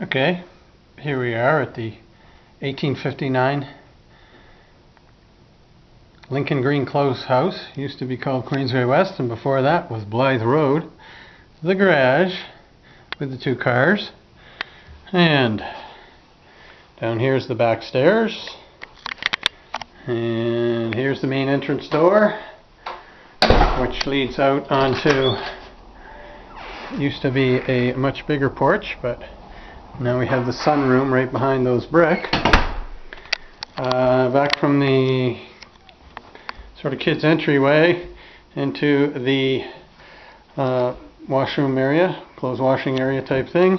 Okay, here we are at the 1859 Lincoln Green Close house. Used to be called Queensway West, and before that was Blythe Road. The garage with the two cars, and down here's the back stairs, and here's the main entrance door, which leads out onto, used to be a much bigger porch, but now we have the sunroom right behind those brick. Back from the sort of kids entryway into the washroom area, clothes washing area type thing.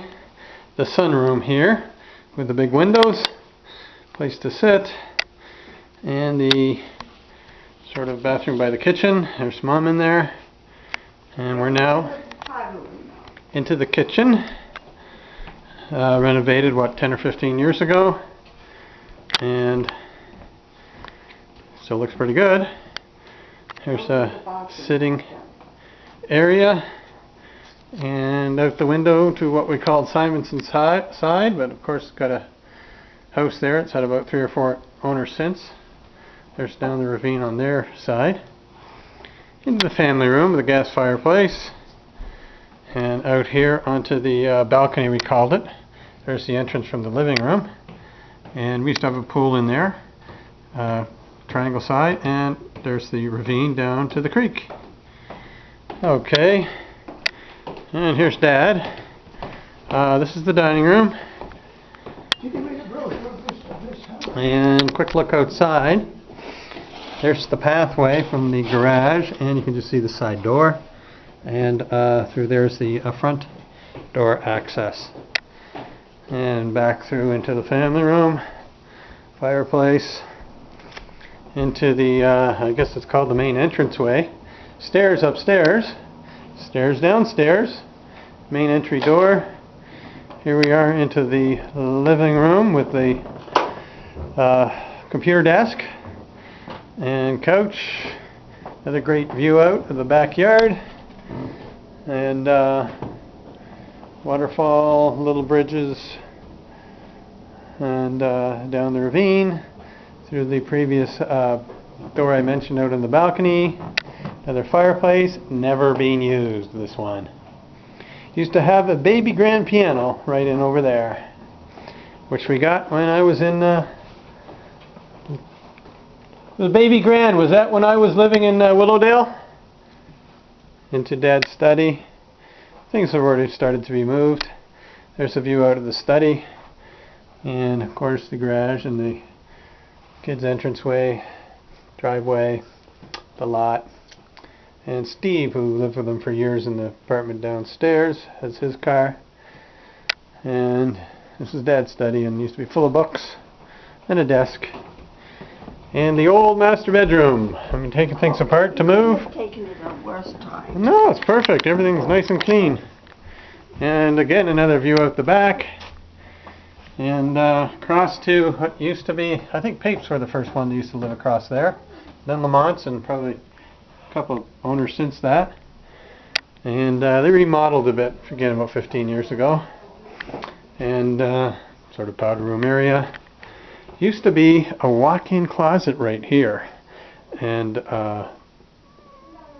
The sunroom here with the big windows, place to sit, and the sort of bathroom by the kitchen. There's Mom in there, and we're now into the kitchen. Renovated 10 or 15 years ago, and still looks pretty good. There's a sitting area, and out the window to what we called Simonson's side, but of course it's got a house there. It's had about 3 or 4 owners since. There's down the ravine on their side. Into the family room with a gas fireplace, and out here onto the balcony, we called it. There's the entrance from the living room, and we used to have a pool in there, triangle side, and there's the ravine down to the creek. Okay, and here's Dad. This is the dining room, and quick look outside. There's the pathway from the garage, and you can just see the side door, and through there's the front door access. And back through into the family room, fireplace, into the, I guess it's called the main entranceway. Stairs upstairs, stairs downstairs, main entry door. Here we are into the living room with the computer desk and couch. Another great view out of the backyard, and waterfall, little bridges, and down the ravine through the previous door I mentioned out on the balcony. Another fireplace, never being used, this one. Used to have a baby grand piano right in over there, which we got when I was in the baby grand. Was that when I was living in Willowdale? Into Dad's study. Things have already started to be moved. There's a view out of the study, and of course the garage and the kids' entranceway, driveway, the lot. And Steve, who lived with them for years in the apartment downstairs, has his car. And this is Dad's study, and used to be full of books and a desk. And the old master bedroom. I'm taking things apart to move. Taking it at worst time. No, it's perfect. Everything's nice and clean. And again, another view out the back. And across to what used to be, I think Papes were the first one that used to live across there. Then Lamont's, and probably a couple of owners since that. And they remodeled a bit, again, about 15 years ago. And sort of powder room area. Used to be a walk-in closet right here, and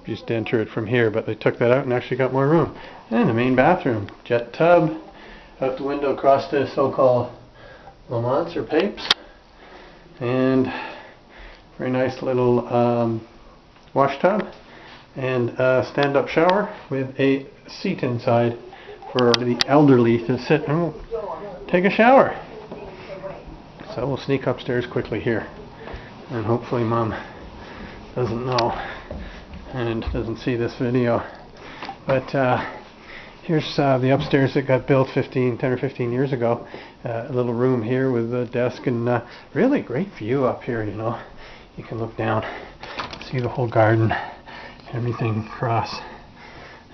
used to enter it from here, but they took that out and actually got more room. And the main bathroom, jet tub, out the window across to so-called Lamont's or Papes, and very nice little wash tub, and a stand-up shower with a seat inside for the elderly to sit and take a shower. So we'll sneak upstairs quickly here, and hopefully Mom doesn't know and doesn't see this video. But here's the upstairs that got built 10 or 15 years ago. A little room here with a desk, and really great view up here, you know. You can look down, see the whole garden, everything across,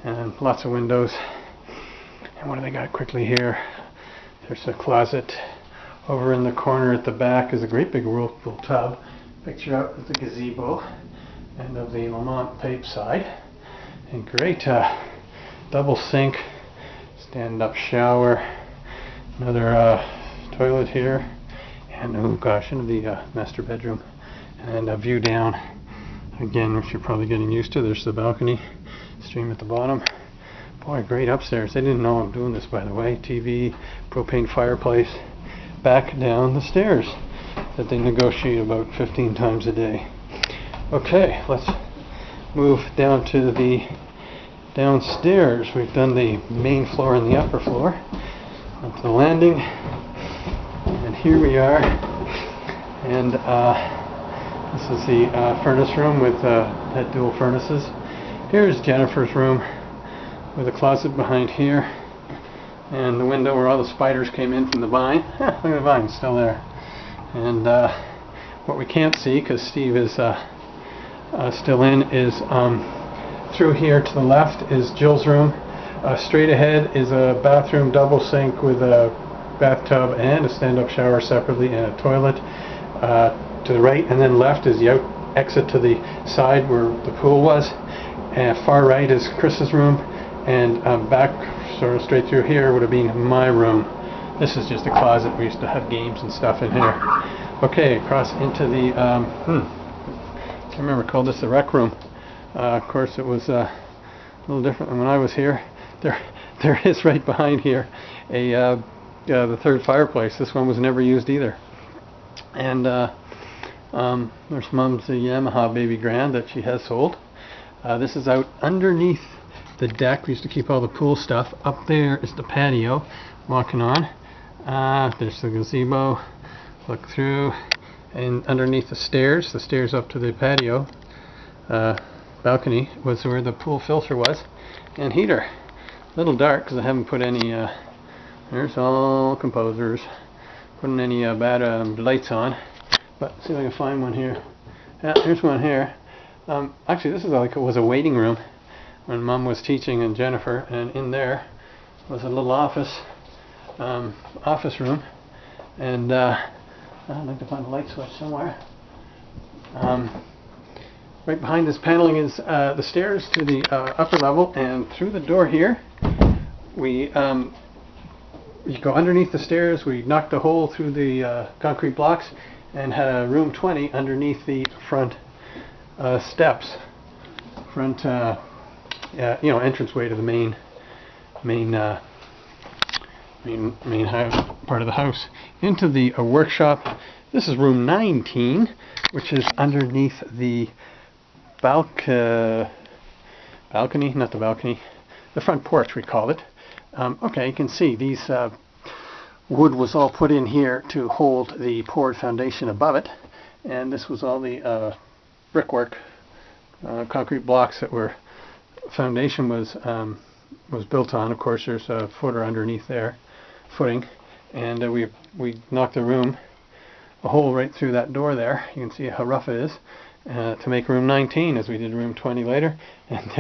and lots of windows. And what do they got quickly here? There's a closet. Over in the corner at the back is a great big whirlpool tub. Picture out of the gazebo and of the Lamont Pape side. And great double sink, stand-up shower, Another toilet here, and oh gosh, into the master bedroom, and a view down again, which you're probably getting used to. There's the balcony, stream at the bottom. Boy, great upstairs. I didn't know I'm doing this, by the way. TV, propane fireplace, back down the stairs that they negotiate about 15 times a day. Okay, let's move down to the downstairs. We've done the main floor and the upper floor. Up to the landing, and here we are. And this is the furnace room with that dual furnaces. Here's Jennifer's room with a closet behind here, and the window where all the spiders came in from the vine. Look at the vine, still there. And what we can't see, because Steve is still in, is through here to the left is Jill's room. Straight ahead is a bathroom, double sink with a bathtub and a stand-up shower separately, and a toilet. To the right and then left is the exit to the side where the pool was. And far right is Chris's room, and back sort of straight through here would have been my room. This is just a closet. We used to have games and stuff in here. Okay, across into the I remember called this the rec room. Of course, it was a little different than when I was here. There is right behind here the third fireplace. This one was never used either. And there's Mom's Yamaha Baby Grand that she has sold. This is out underneath the deck. We used to keep all the pool stuff. Up there is the patio. Walking on. There's the gazebo. Look through, and underneath the stairs up to the patio balcony was where the pool filter was, and heater. A little dark because I haven't put any there's all composers, putting any bad lights on, but see if I can find one here. Yeah, here's one here. Actually, this is like it was a waiting room when Mom was teaching and Jennifer, and in there was a little office room, and I'd like to find a light switch somewhere. Right behind this paneling is the stairs to the upper level, and through the door here, you go underneath the stairs. We knocked a hole through the concrete blocks and had a room 20 underneath the front steps, front entranceway to the main part of the house. Into the workshop. This is room 19, which is underneath the balcony, not the balcony, the front porch we call it. Okay, you can see these wood was all put in here to hold the poured foundation above it, and this was all the brickwork, concrete blocks that were foundation was built on. Of course, there's a footer underneath there, footing, and we knocked the room a hole right through that door there. You can see how rough it is. To make room 19, as we did room 20 later, and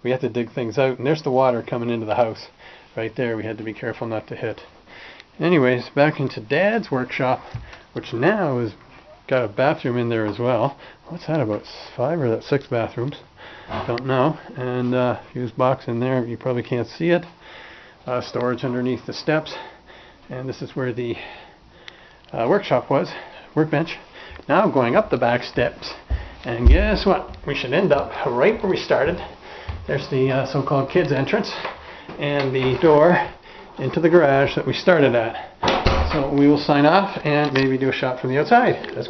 we had to dig things out, and there's the water coming into the house right there. We had to be careful not to hit. Anyways, back into Dad's workshop, which now has got a bathroom in there as well. What's that, about 5 or 6 bathrooms? Don't know. And fuse box in there. You probably can't see it. Storage underneath the steps, and this is where the workshop was, workbench. Now going up the back steps, and guess what? We should end up right where we started. There's the so-called kids entrance and the door into the garage that we started at. So we will sign off and maybe do a shot from the outside. Let's